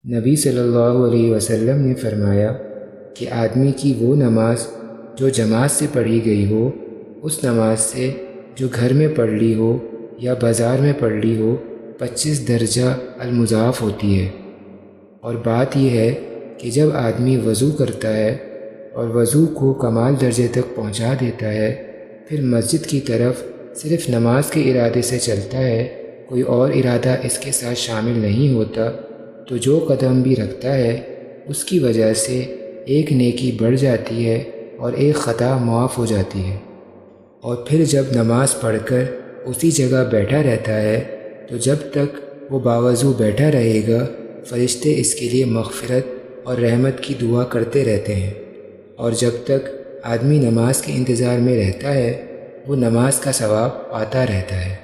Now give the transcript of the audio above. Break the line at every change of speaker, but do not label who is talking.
نبی صلی اللہ علیہ وسلم نے فرمایا کہ آدمی کی وہ نماز جو جماعت سے پڑھی گئی ہو اس نماز سے جو گھر میں پڑھ لی ہو یا بازار میں پڑھ لی ہو 25 درجہ المضاعف ہوتی ہے۔ اور بات یہ ہے کہ جب آدمی وضو کرتا ہے اور وضو کو کمال درجے تک پہنچا دیتا ہے، پھر مسجد کی طرف صرف نماز کے ارادے سے چلتا ہے، کوئی اور ارادہ اس کے ساتھ شامل نہیں ہوتا، تو جو قدم بھی رکھتا ہے اس کی وجہ سے ایک نیکی بڑھ جاتی ہے اور ایک خطا معاف ہو جاتی ہے۔ اور پھر جب نماز پڑھ کر اسی جگہ بیٹھا رہتا ہے تو جب تک وہ باوضو بیٹھا رہے گا فرشتے اس کے لیے مغفرت اور رحمت کی دعا کرتے رہتے ہیں، اور جب تک آدمی نماز کے انتظار میں رہتا ہے وہ نماز کا ثواب پاتا رہتا ہے۔